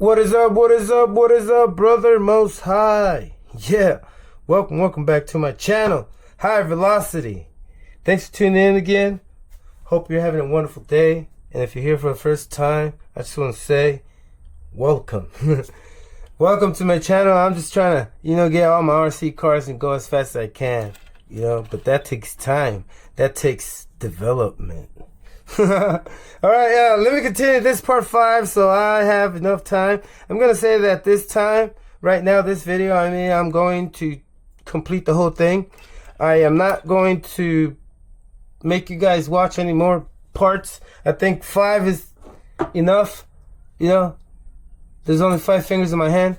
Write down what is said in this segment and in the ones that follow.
What is up? What is up? What is up, brother Most High? Yeah, welcome back to my channel, High Velocity. Thanks for tuning in again. Hope you're having a wonderful day. And if you're here for the first time, I just want to say, welcome. Welcome to my channel. I'm just trying to, get all my RC cars and go as fast as I can, but that takes time. That takes development. Alright, let me continue this part 5 so I have enough time. I'm going to say that this time, right now, this video, I'm going to complete the whole thing. I am not going to make you guys watch any more parts. I think 5 is enough. There's only 5 fingers in my hand.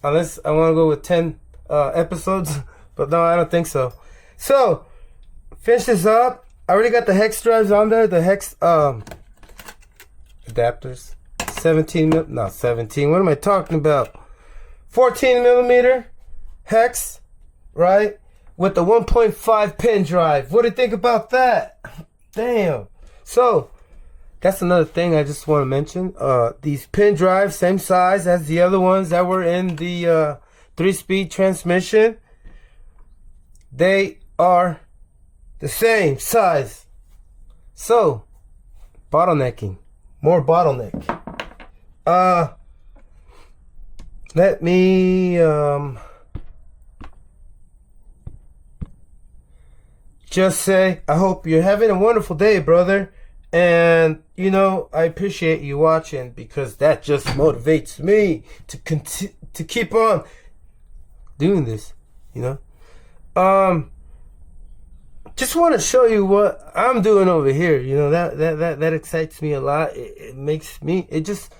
Unless I want to go with 10 episodes. But no, I don't think so. So, finish this up. I already got the hex drives on there. The hex adapters. 17. What am I talking about? 14 millimeter hex, right? With the 1.5 pin drive. What do you think about that? Damn. So, that's another thing I just want to mention. These pin drives, same size as the other ones that were in the 3-speed transmission. They are the same size. So, bottlenecking. More bottleneck. Let me just say, I hope you're having a wonderful day, brother. And, I appreciate you watching because that just motivates me to keep on doing this, Just want to show you what I'm doing over here. That excites me a lot. It makes me, it's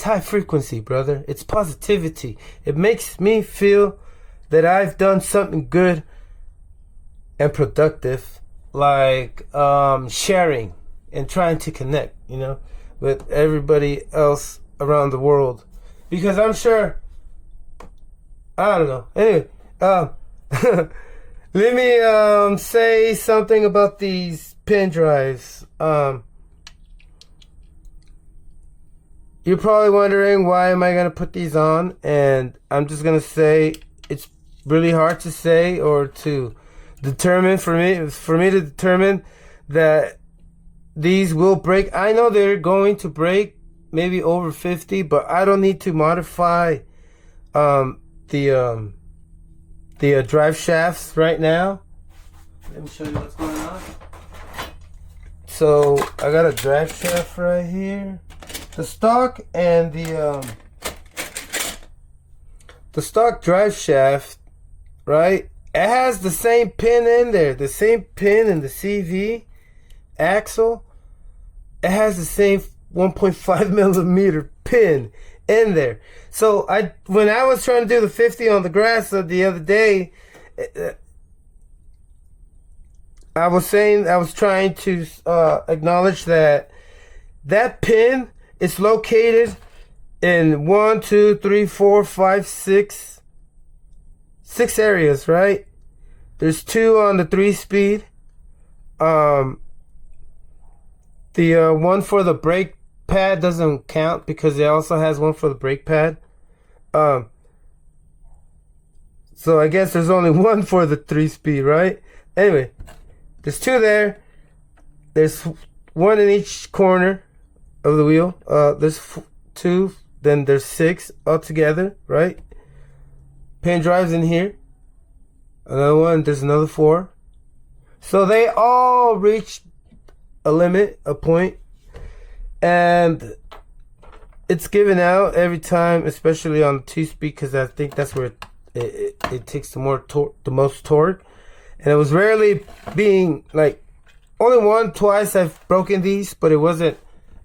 high frequency, brother. It's positivity. It makes me feel that I've done something good and productive, like sharing and trying to connect, with everybody else around the world. Because I'm sure, I don't know. Anyway, let me say something about these pin drives. You're probably wondering, why am I going to put these on? And I'm just going to say, it's really hard to say or to determine for me to determine that these will break. I know they're going to break maybe over 50, but I don't need to modify the drive shafts right now. Let me show you what's going on. So I got a drive shaft right here. The stock and the stock drive shaft, right? It has the same pin in there, the same pin in the CV axle. It has the same 1.5 millimeter pin in there. So when I was trying to do the 50 on the grass the other day, I was trying to acknowledge that pin is located in 1, 2, 3, 4, 5, 6 areas, right? There's 2 on the 3-speed. The one for the brake pad doesn't count because it also has one for the brake pad. So I guess there's only one for the 3-speed, right? Anyway, there's 2 there. There's 1 in each corner of the wheel. There's 2. Then there's 6 altogether, right? Pin drives in here. Another one. There's another 4. So they all reach a limit, a point, and it's given out every time, especially on the 2-speed, because I think that's where it takes the most torque. And it was rarely being only twice I've broken these, but it wasn't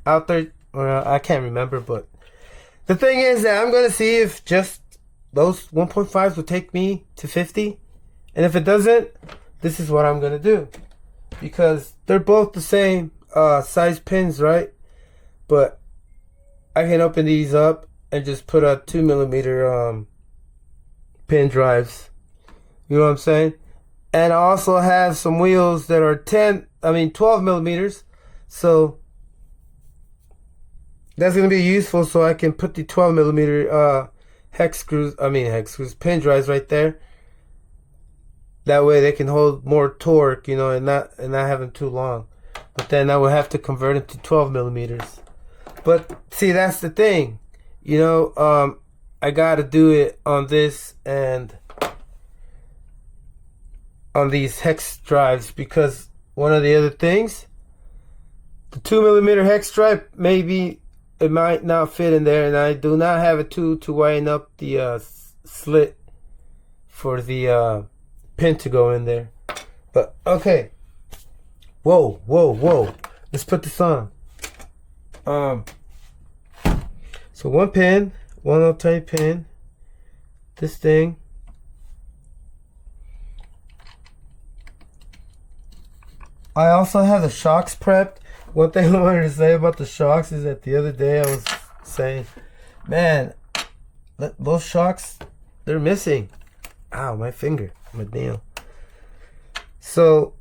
out there, or I can't remember. But the thing is that I'm gonna see if just those 1.5s will take me to 50, and if it doesn't, this is what I'm gonna do. Because they're both the same size pins, right? But I can open these up and just put a 2 millimeter pin drives. You know what I'm saying? And I also have some wheels that are 12 millimeters. So that's gonna be useful, so I can put the 12 millimeter pin drives right there. That way they can hold more torque, you know, and not have them too long. But then I will have to convert them to 12 millimeters. But see, that's the thing, you know. I gotta do it on this and on these hex drives, because one of the other things, the 2 millimeter hex drive, maybe it might not fit in there, and I do not have a tool to widen up the slit for the pin to go in there. But okay, whoa, let's put this on. So one pin, one little tiny pin, this thing. I also have the shocks prepped. One thing I wanted to say about the shocks is that the other day I was saying, man, those shocks, they're missing. Ow, my finger, my nail. So,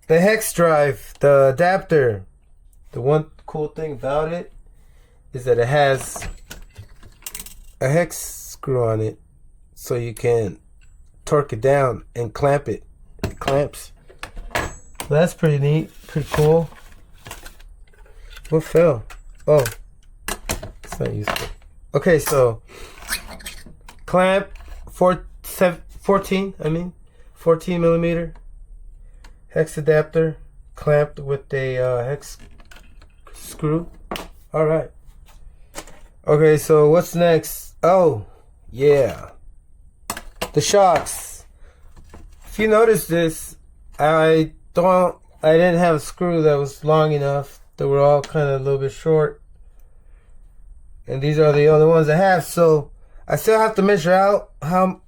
the hex drive, the adapter, the one cool thing about it is that it has a hex screw on it, so you can torque it down and clamp it. It clamps. So that's pretty neat, pretty cool. What fell? Oh, it's not useful. Okay, so clamp 14 millimeter hex adapter clamped with a hex screw. All right. Okay, so what's next? Oh, yeah, the shocks. If you notice this, I didn't have a screw that was long enough. They were all kind of a little bit short, and these are the only ones I have. So I still have to measure out how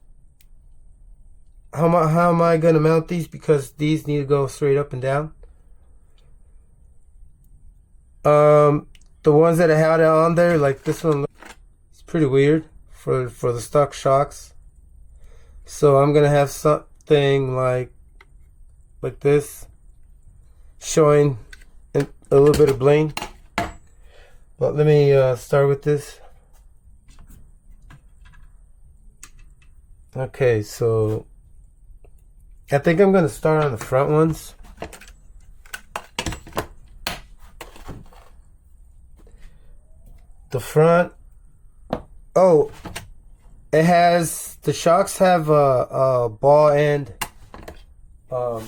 am I gonna mount these, because these need to go straight up and down. The ones that I had on there, like this one, it's pretty weird for the stock shocks. So I'm gonna have something like this, showing a little bit of bling. But let me start with this. Okay, so I think I'm gonna start on the front ones. The front, oh, it has, the shocks have a ball end. Ball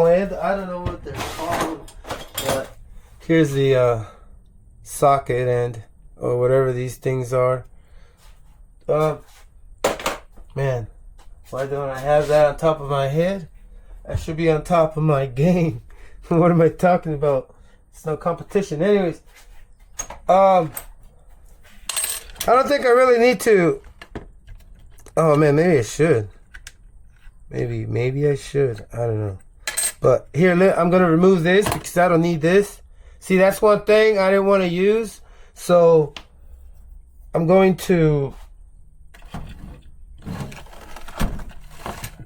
end, I don't know what they're called, but here's the socket end, or whatever these things are. Man, why don't I have that on top of my head? I should be on top of my game. What am I talking about? It's no competition. Anyways, I don't think I really need to. Oh man, maybe I should. Maybe I should. I don't know. But here, I'm gonna remove this because I don't need this. See, that's one thing I didn't want to use, so I'm going to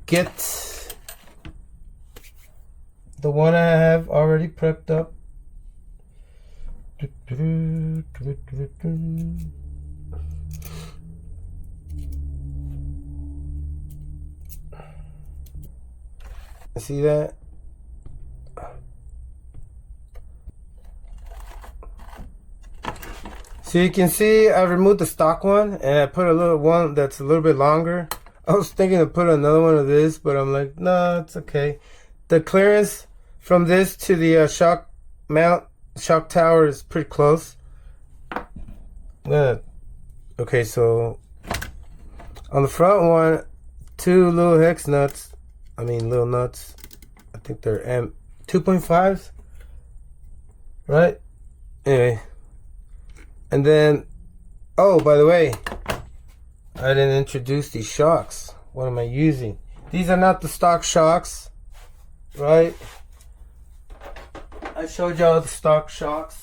get the one I have already prepped up. See that? So you can see I removed the stock one and I put a little one that's a little bit longer. I was thinking to put another one of this, but I'm like, no, it's okay. The clearance from this to the shock tower is pretty close. Okay, so on the front one, two little hex nuts. Little nuts. I think they're 2.5s, right? Anyway, and then, oh, by the way, I didn't introduce these shocks. What am I using? These are not the stock shocks, right? I showed y'all the stock shocks.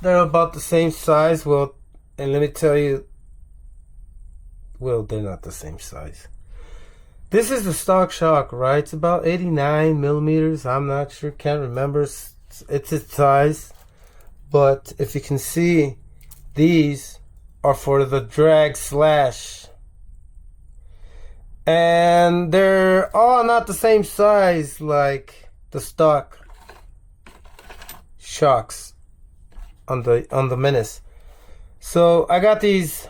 They're about the same size. Well, and let me tell you, well, they're not the same size. This is the stock shock, right? It's about 89 millimeters. I'm not sure, can't remember. It's its size. But if you can see, these are for the drag slash. And they're all not the same size like the stock shocks on the Menace. So I got these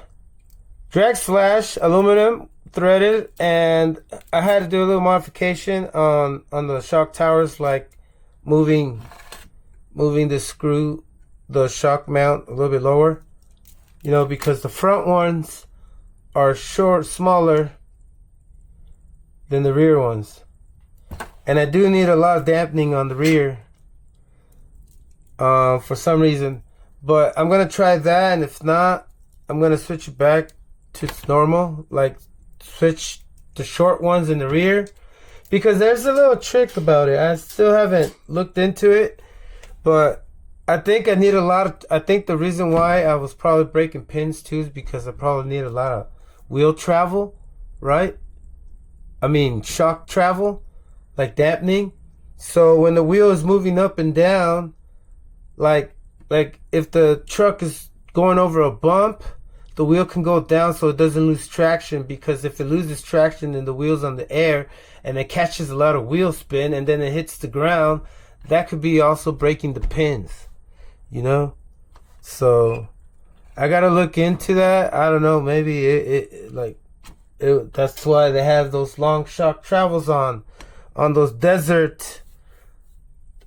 drag slash aluminum threaded, and I had to do a little modification on the shock towers, like moving the screw, the shock mount a little bit lower, you know, because the front ones are smaller than the rear ones, and I do need a lot of dampening on the rear for some reason, but I'm gonna try that, and if not, I'm gonna switch it back to its normal, like switch the short ones in the rear, because there's a little trick about it. I still haven't looked into it, but I think I need a lot of, I think the reason why I was probably breaking pins too is because I probably need a lot of wheel travel, right? I mean shock travel, like dampening. So when the wheel is moving up and down, like if the truck is going over a bump, the wheel can go down so it doesn't lose traction, because if it loses traction, then the wheel's on the air and it catches a lot of wheel spin and then it hits the ground. That could be also breaking the pins, you know? So I gotta look into that. I don't know, maybe that's why they have those long shock travels on those desert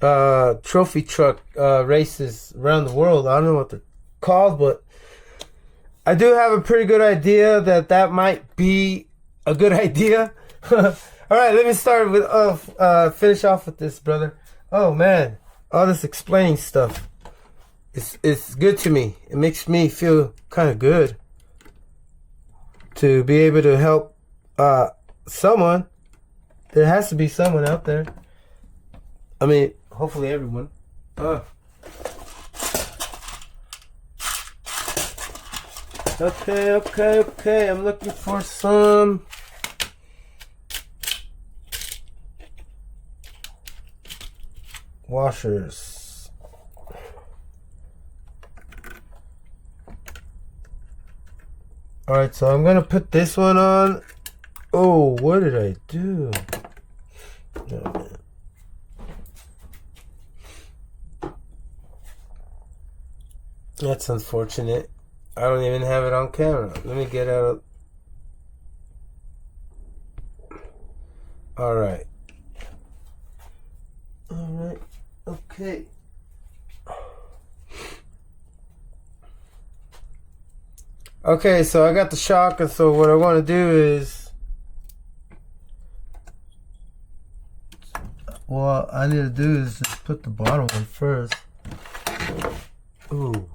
trophy truck races around the world. I don't know what they're called, but I do have a pretty good idea that might be a good idea. All right, let me start with finish off with this, brother. Oh man, all this explaining stuff, it's good to me. It makes me feel kind of good to be able to help someone. There has to be someone out there. I mean, hopefully everyone. Okay. I'm looking for some washers. Alright, so I'm gonna put this one on. Oh, what did I do? Oh, man. That's unfortunate. I don't even have it on camera. Let me get out of... Alright. Okay. Okay, so I got the shock, and so what I want to do is... What I need to do is just put the bottom one first. Ooh.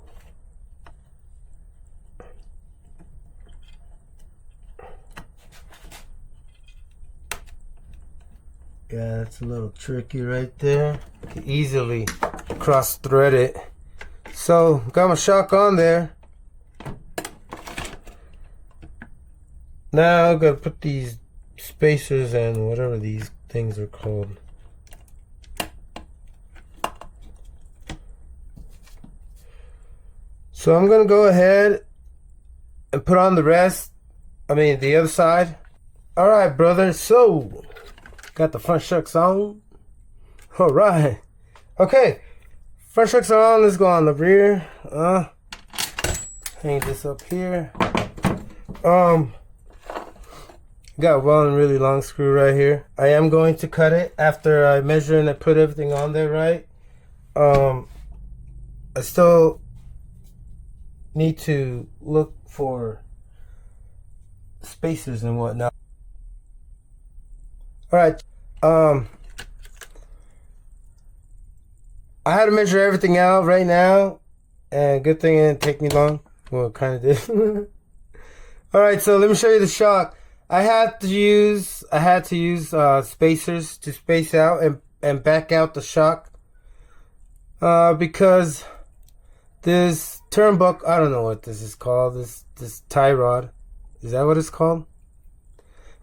Yeah, that's a little tricky right there. You can easily cross thread it. So, got my shock on there. Now, I gotta put these spacers and whatever these things are called. So, I'm gonna go ahead and put on the rest. I mean, the other side. Alright, brother. So, got the front shocks on. Alright. Okay. Front shocks are on. Let's go on the rear. Hang this up here. Got one really long screw right here. I am going to cut it after I measure and I put everything on there, right? I still need to look for spacers and whatnot. Alright, I had to measure everything out right now, and good thing it didn't take me long. Well, it kind of did. Alright, so let me show you the shock. I had to use spacers to space out and back out the shock, because this turnbuckle, I don't know what this is called, this tie rod, is that what it's called?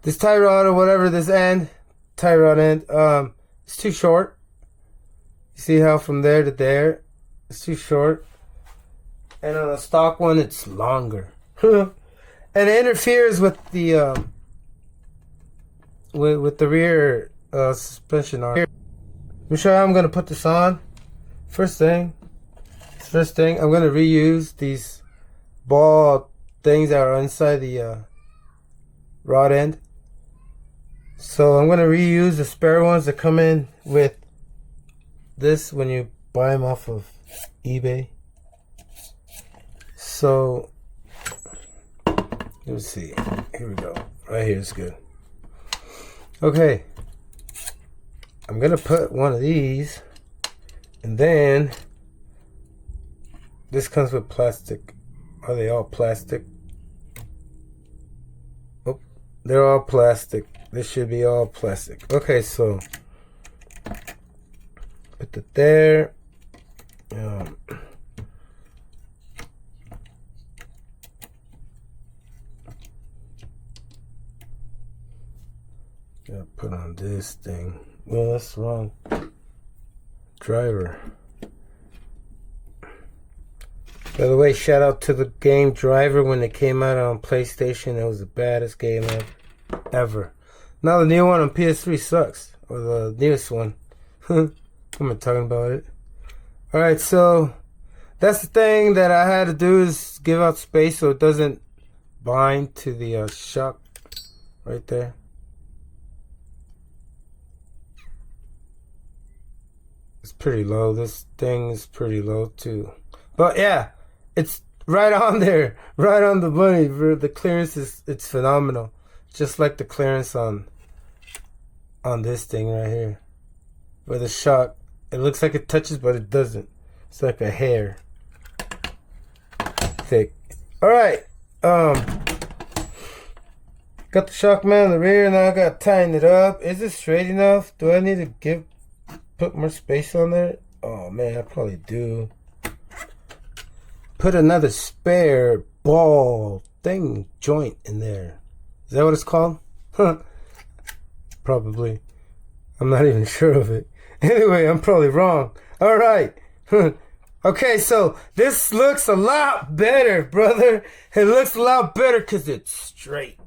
This tie rod or whatever, this end, tie rod end, it's too short. You see how from there to there, it's too short. And on the stock one, it's longer. And it interferes with the rear suspension arm. Let me show you how I'm gonna put this on. First thing, I'm gonna reuse these ball things that are inside the rod end. So I'm gonna reuse the spare ones that come in with this when you buy them off of eBay. So let's see. Here we go. Right here is good. Okay. I'm gonna put one of these, and then this comes with plastic. Are they all plastic? Oh, they're all plastic. This should be all plastic. Okay, so put it there. Gotta put on this thing. Well, that's wrong. Driver. By the way, shout out to the game Driver. When it came out on PlayStation, it was the baddest game ever. Now the new one on PS3 sucks. Or the newest one. I'm not talking about it. Alright, so that's the thing that I had to do, is give out space so it doesn't bind to the shock right there. It's pretty low. This thing is pretty low too. But yeah, it's right on there. Right on the money. The clearance it's phenomenal. Just like the clearance on this thing right here. Where the shock, it looks like it touches but it doesn't. It's like a hair thick. Alright. Got the shock mount in the rear. Now I gotta tighten it up. Is it straight enough? Do I need to put more space on there? Oh man, I probably do. Put another spare ball thing joint in there. Is that what it's called? Probably. I'm not even sure of it. Anyway, I'm probably wrong. Alright. Okay, so this looks a lot better, brother. It looks a lot better because it's straight.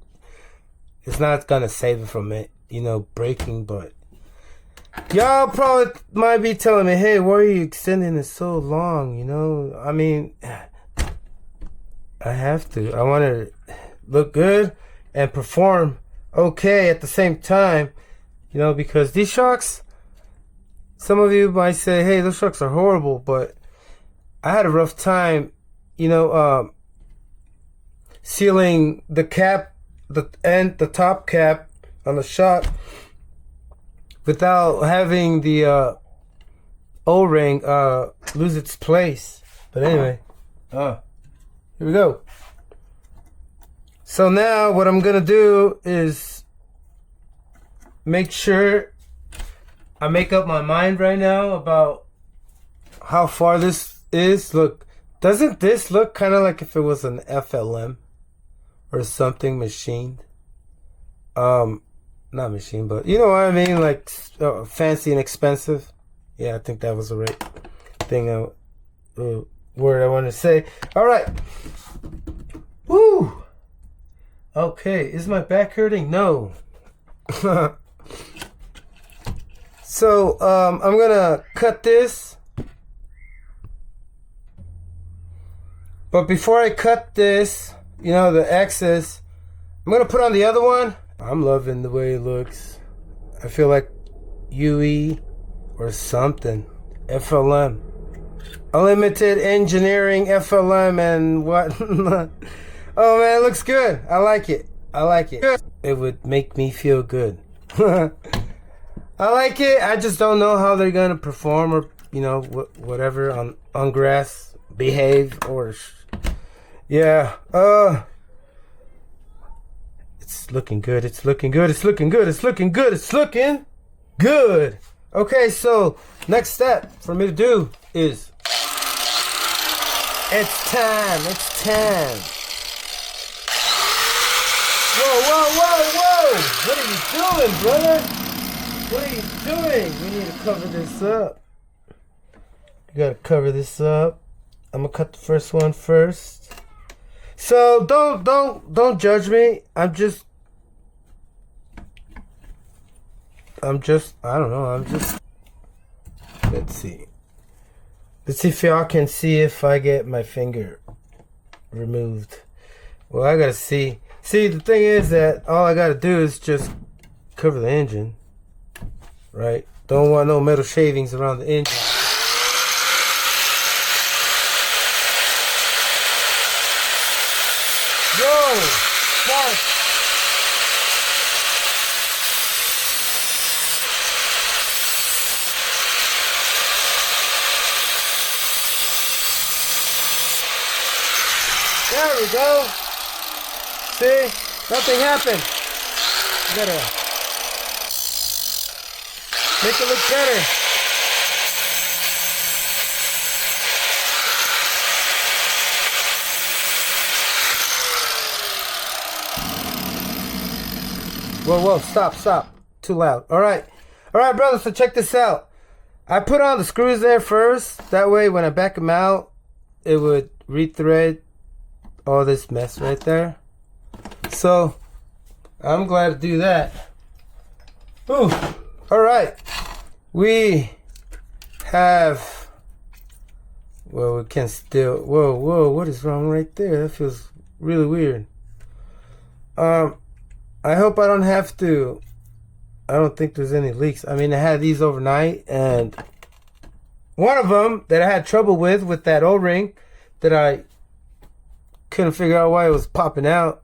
It's not gonna save it from it, breaking, but y'all probably might be telling me, hey, why are you extending it so long? I mean, I have to. I want to look good and perform okay at the same time, because these shocks, some of you might say, hey, those shocks are horrible, but I had a rough time, sealing the cap, the top cap on the shock without having the O-ring lose its place. But anyway, here we go. So now what I'm gonna do is make sure I make up my mind right now about how far this is. Look, doesn't this look kind of like if it was an FLM or something machined? Not machine, but you know what I mean, like fancy and expensive. Yeah, I think that was the right thing, word I want to say. All right. Woo. Okay, is my back hurting? No. So I'm gonna cut this, but before I cut this, the excess, I'm gonna put on the other one. I'm loving the way it looks. I feel like UE or something. FLM. Unlimited Engineering FLM and what? Oh man, it looks good. I like it. It would make me feel good. I like it. I just don't know how they're gonna perform, or whatever on grass, behave, or yeah. It's looking good. It's looking good. Okay, so next step for me to do is it's time. Whoa. what are you doing, brother? What are you doing? We need to cover this up. We gotta cover this up. I'm gonna cut the first one first. So don't judge me. I don't know. Let's see. Let's see if y'all can see if I get my finger removed. Well, I gotta see. See, the thing is that all I gotta do is just cover the engine. Right? Don't want no metal shavings around the engine. Yo! Spark! There we go. See? Nothing happened. You gotta make it look better. Whoa, stop. Too loud. Alright, brother, so check this out. I put on the screws there first. That way, when I back them out, it would rethread all this mess right there. So, I'm glad to do that. Ooh, alright. We have... Well, we can still... Whoa, what is wrong right there? That feels really weird. I hope I don't have to... I don't think there's any leaks. I mean, I had these overnight, and one of them that I had trouble with that O-ring, that I couldn't figure out why it was popping out,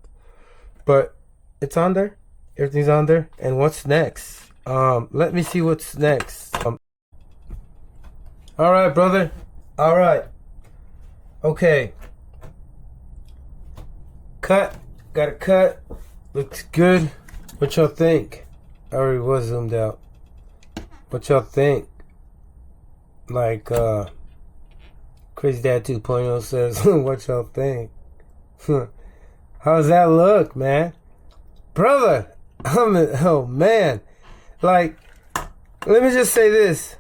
but it's on there. Everything's on there. And what's next? Let me see what's next. All right, brother. All right. Okay. Cut. Got a cut. Looks good. What y'all think? I already was zoomed out. What y'all think? Like, Crazy Dad 2.0 says, what y'all think? How's that look, man? Brother, oh man. Like, let me just say this.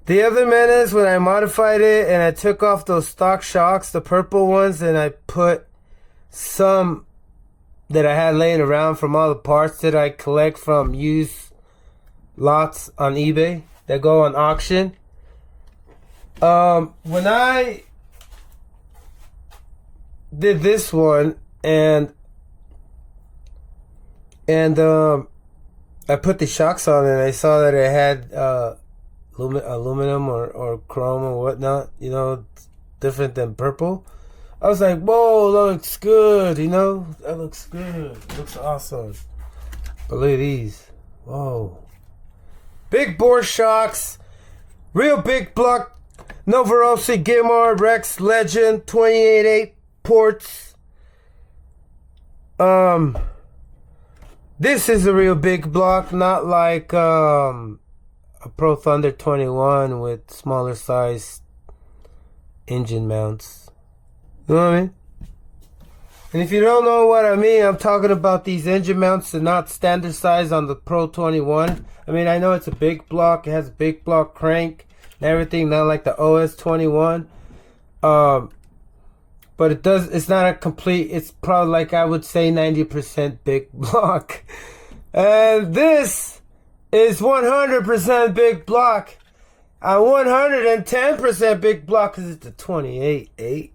The other Menace, when I modified it and I took off those stock shocks, the purple ones, and I put some that I had laying around from all the parts that I collect from used lots on eBay that go on auction. When I did this one and I put the shocks on and I saw that it had aluminum or chrome or whatnot, you know, different than purple. I was like, whoa, that looks good, you know? That looks good. It looks awesome. But look at these. Whoa. Big bore shocks. Real big block. Novarosi, Gimard, Rex, Legend, 28.8 ports. This is a real big block, not like a Pro Thunder 21 with smaller size engine mounts. You know what I mean? And if you don't know what I mean, I'm talking about these engine mounts that are not standard size on the Pro 21. I mean, I know it's a big block. It has a big block crank and everything, not like the OS 21. But it's not a complete, it's probably like I would say 90% big block. And this is 100% big block. A 110% big block because it's the 28.8.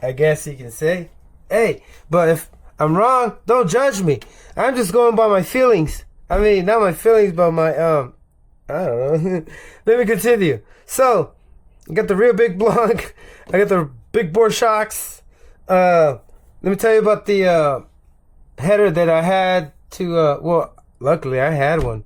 I guess you can say. Hey, but if I'm wrong, don't judge me. I'm just going by my feelings. I mean, not my feelings, but my, I don't know. Let me continue. So, I got the real big block. I got the big bore shocks. Let me tell you about the header that I had to, well, luckily I had one.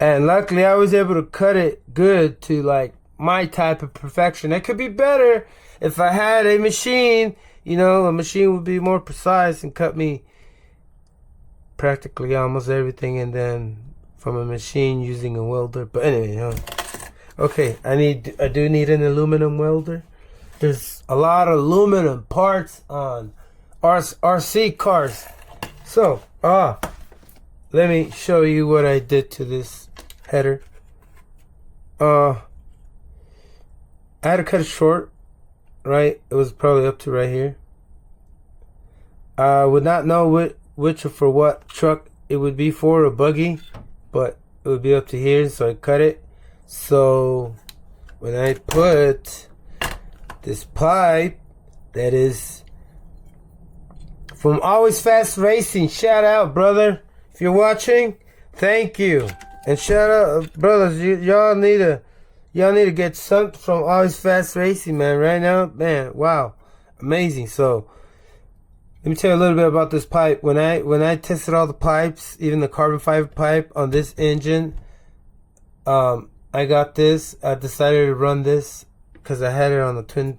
And luckily I was able to cut it good to like my type of perfection. It could be better if I had a machine. You know, a machine would be more precise and cut me practically almost everything, and then from a machine using a welder. But anyway, you know, okay, I do need an aluminum welder. There's a lot of aluminum parts on RC cars. So, let me show you what I did to this header. I had to cut it short, right? It was probably up to right here. I would not know which or for what truck it would be for, a buggy, but it would be up to here, so I cut it. So when I put this pipe that is from Always Fast Racing, shout out, brother, if you're watching, thank you. And shout out, brothers, y'all need to get something from Always Fast Racing, man. Right now, man, wow, amazing. So let me tell you a little bit about this pipe. When I tested all the pipes, even the carbon fiber pipe on this engine, I got this. I decided to run this because I had it on the twin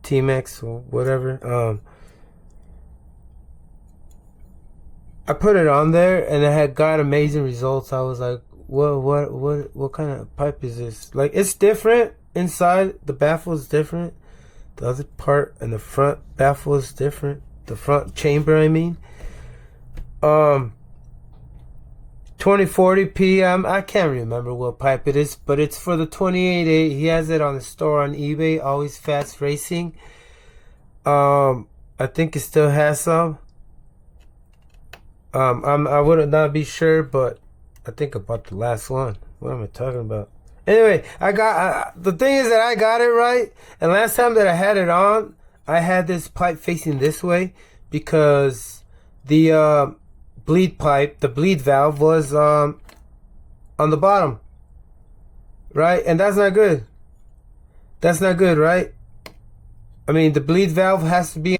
T-Max or whatever. I put it on there and it had got amazing results. I was like, what kind of pipe is this? Like, it's different inside. The baffle is different. The other part and the front baffle is different. The front chamber, I mean. 2040P. I can't remember what pipe it is, but it's for the 28A. He has it on the store on eBay. Always Fast Racing. I think it still has some. I would not be sure, but I think I bought the last one. What am I talking about? Anyway, the thing is that I got it right, and last time that I had it on, I had this pipe facing this way because the bleed pipe, the bleed valve was on the bottom, right? And that's not good. That's not good, right? I mean, the bleed valve has to be.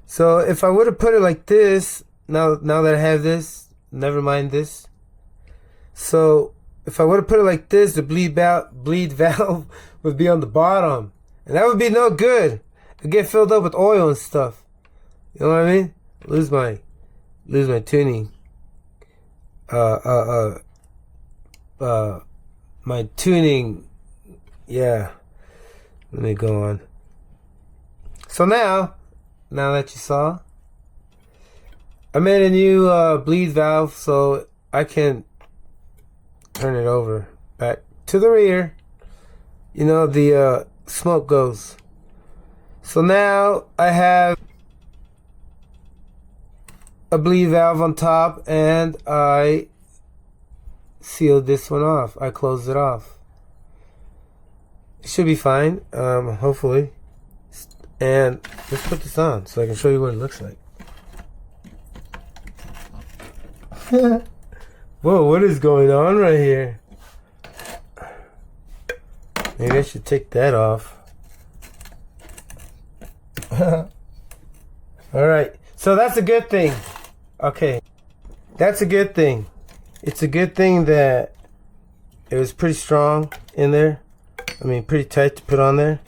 So if I would have put it like this, now that I have this, never mind this. So if I would have put it like this, the bleed valve would be on the bottom, and that would be no good. It'd get filled up with oil and stuff. You know what I mean? Lose my tuning. My tuning. Yeah. Let me go on. So now that you saw, I made a new bleed valve so I can turn it over back to the rear. You know, the smoke goes. So now I have a bleed valve on top, and I sealed this one off. I closed it off. It should be fine, hopefully. And let's put this on so I can show you what it looks like. Whoa, what is going on right here? Maybe I should take that off. Alright, so that's a good thing. Okay, that's a good thing. It's a good thing that it was pretty strong in there. I mean, pretty tight to put on there.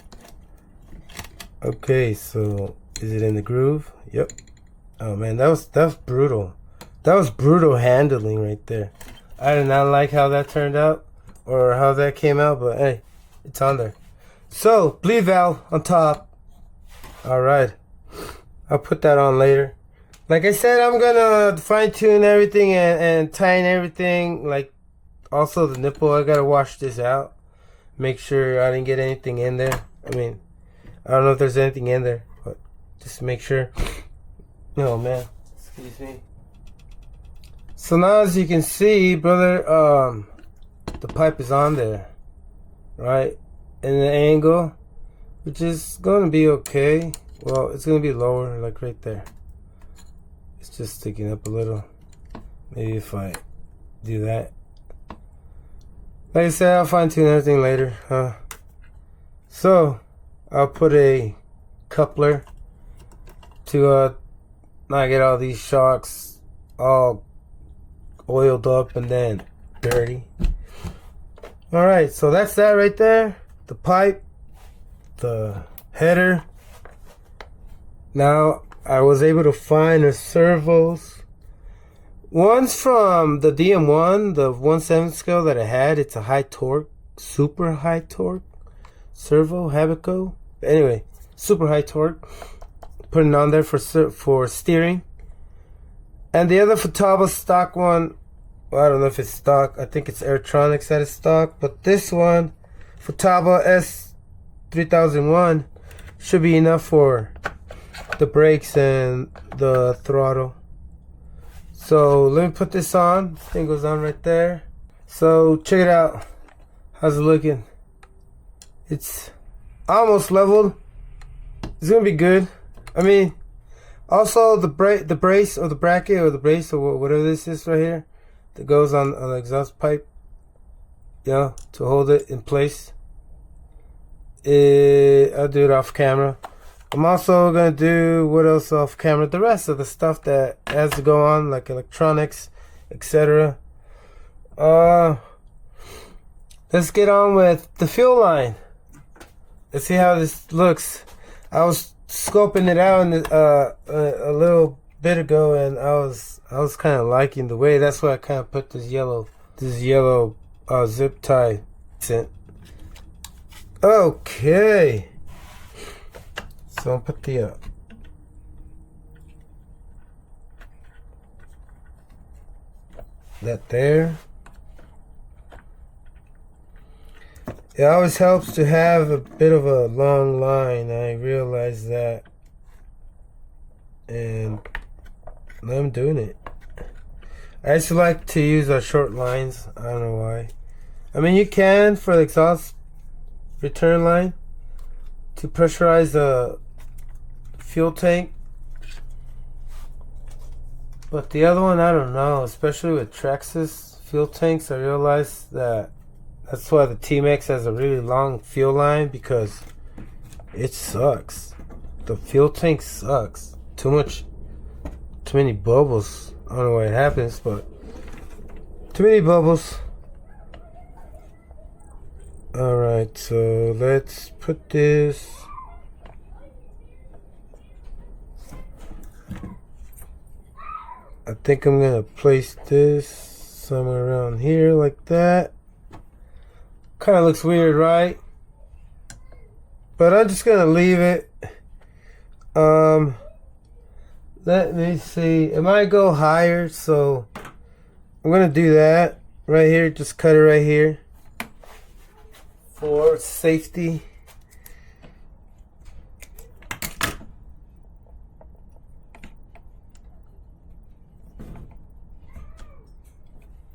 Okay, so is it in the groove? Yep. Oh man, that was brutal. That was brutal handling right there. I did not like how that turned out or how that came out, but hey, it's on there. So, bleed valve on top. Alright. I'll put that on later. Like I said, I'm gonna fine tune everything and tighten everything. Like, also the nipple, I gotta wash this out. Make sure I didn't get anything in there. I mean, I don't know if there's anything in there, but just make sure. Oh man, excuse me. So now, as you can see, brother, the pipe is on there, right? And the angle, which is gonna be okay. Well, it's gonna be lower, like right there. It's just sticking up a little. Maybe if I do that. Like I said, I'll fine tune everything later, huh? So I'll put a coupler to not get all these shocks all oiled up and then dirty. Alright, so that's that right there. The pipe, the header. Now I was able to find the servos. One's from the DM1, the 1/7 scale that I had. It's a high torque, super high torque servo Habico. Anyway, super high torque. Putting it on there for steering. And the other Futaba stock one, well, I don't know if it's stock. I think it's Airtronics that is stock. But this one, Futaba S3001, should be enough for the brakes and the throttle. So let me put this on. This thing goes on right there. So check it out. How's it looking? It's almost leveled. It's gonna be good. I mean, also the brace or the bracket or the brace or whatever this is right here that goes on the exhaust pipe, you know, to hold it in place. I'll do it off camera. I'm also gonna do what else off camera? The rest of the stuff that has to go on, like electronics, etc. Let's get on with the fuel line. Let's see how this looks. I was scoping it out a little bit ago, and I was kind of liking the way. That's why I kind of put this yellow zip tie in. Okay. So I'll put the that there. It always helps to have a bit of a long line. I realize that, and I'm doing it. I used to like to use short lines. I don't know why. I mean, you can for the exhaust return line to pressurize the fuel tank, but the other one, I don't know. Especially with Traxxas fuel tanks, I realized that that's why the T-Max has a really long fuel line, because it sucks. The fuel tank sucks. Too many bubbles. I don't know why it happens, but too many bubbles. Alright, so let's put this. I think I'm gonna place this somewhere around here like that. Kind of looks weird, right? But I'm just gonna leave it. Let me see. It might go higher, so I'm gonna do that right here. Just cut it right here for safety.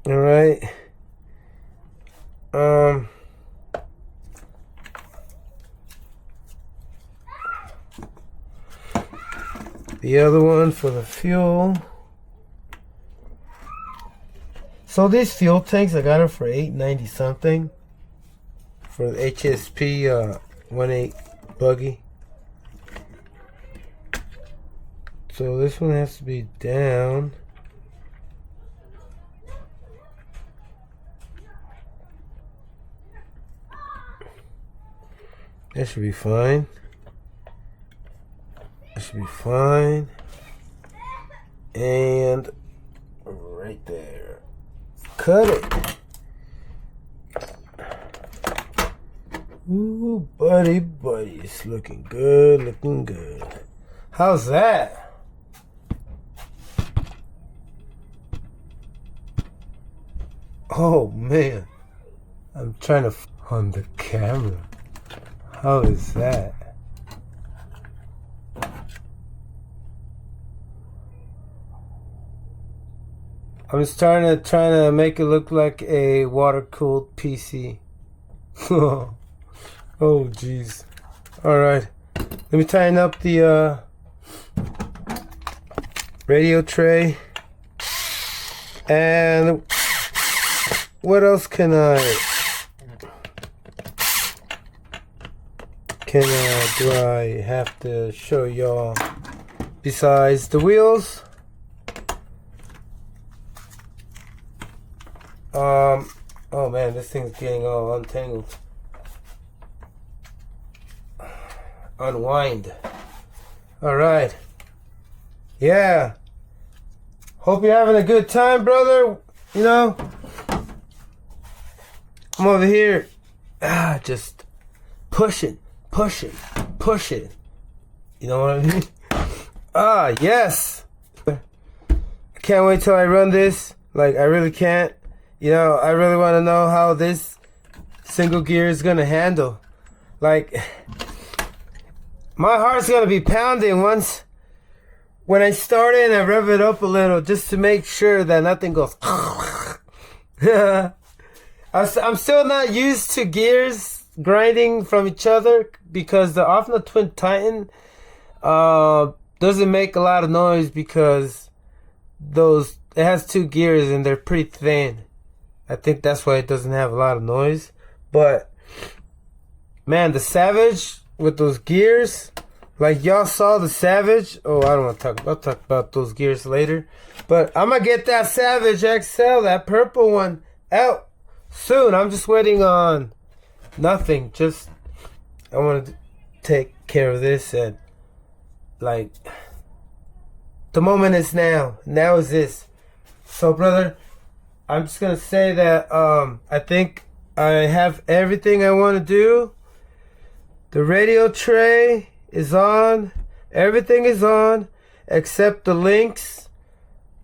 All right. The other one for the fuel. So these fuel tanks, I got them for $8.90 something for the HSP 1.8 buggy. So this one has to be down. That should be fine. That should be fine. And right there. Cut it. Ooh, buddy, it's looking good, looking good. How's that? Oh man, I'm trying to on the camera. How is that? I'm just trying to make it look like a water-cooled PC. Oh jeez. All right, let me tighten up the radio tray. And what else can do I have to show y'all besides the wheels? Oh man, this thing's getting all untangled. Unwind. Alright. Yeah. Hope you're having a good time, brother. You know, I'm over here just pushing. You know what I mean? Yes. I can't wait till I run this. Like, I really can't. You know, I really want to know how this single gear is going to handle. Like, my heart's going to be pounding once when I start it and I rev it up a little just to make sure that nothing goes. I'm still not used to gears grinding from each other because the Offna Twin Titan doesn't make a lot of noise because it has 2 gears and they're pretty thin. I think that's why it doesn't have a lot of noise. But man, the Savage with those gears, like y'all saw the Savage. Oh, I don't want to talk. I'll talk about those gears later. But I'm gonna get that Savage XL, that purple one, out soon. I'm just waiting on nothing. Just I want to take care of this, and like the moment is now. Now is this. So, brother, I'm just gonna say that I think I have everything I want to do. The radio tray is on. Everything is on except the links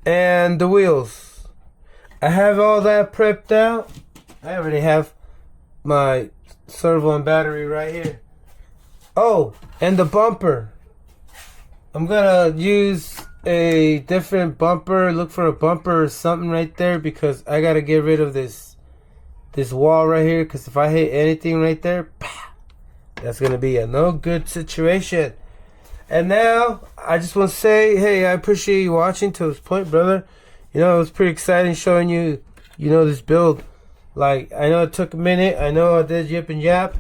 and the wheels. I have all that prepped out. I already have my servo and battery right here. Oh, and the bumper. I'm gonna use a different bumper. Look for a bumper or something right there because I gotta get rid of this wall right here, because if I hit anything right there, that's gonna be a no good situation. And now I just want to say, hey, I appreciate you watching to this point, brother. You know, it was pretty exciting showing you, this build. Like, I know it took a minute. I know I did yip and yap.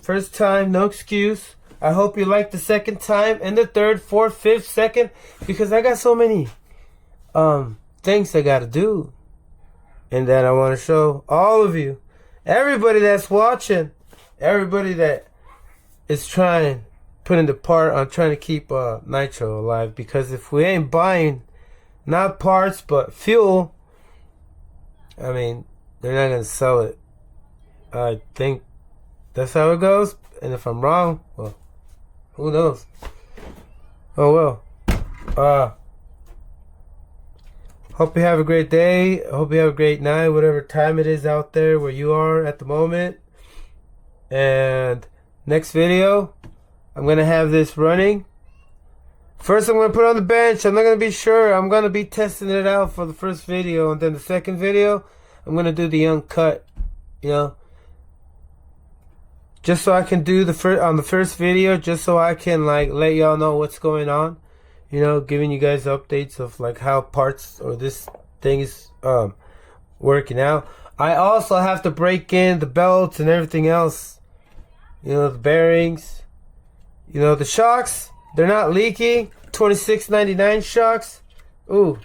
First time, no excuse. I hope you liked the second time and the third, fourth, fifth, second, because I got so many things I gotta do, and that I want to show all of you, everybody that's watching, everybody that is putting the part on trying to keep Nitro alive. Because if we ain't buying not parts but fuel, I mean, they're not gonna sell it. I think that's how it goes, and if I'm wrong, well, who knows? Oh well. Hope you have a great day. Hope you have a great night, whatever time it is out there where you are at the moment. And next video, I'm gonna have this running. First, I'm gonna put it on the bench. I'm not gonna be sure. I'm gonna be testing it out for the first video, and then the second video, I'm gonna do the uncut. Just so I can do the first video, just so I can like let y'all know what's going on, giving you guys updates of like how parts or this thing is working out. I also have to break in the belts and everything else, the bearings, the shocks. They're not leaking. $26.99 shocks. Ooh,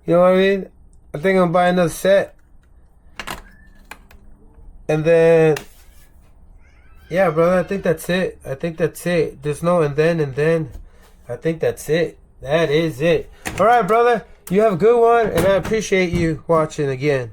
you know what I mean? I think I'm gonna buy another set, and then. Yeah, brother, I think that's it. There's no and then. I think that's it. That is it. Alright, brother. You have a good one, and I appreciate you watching again.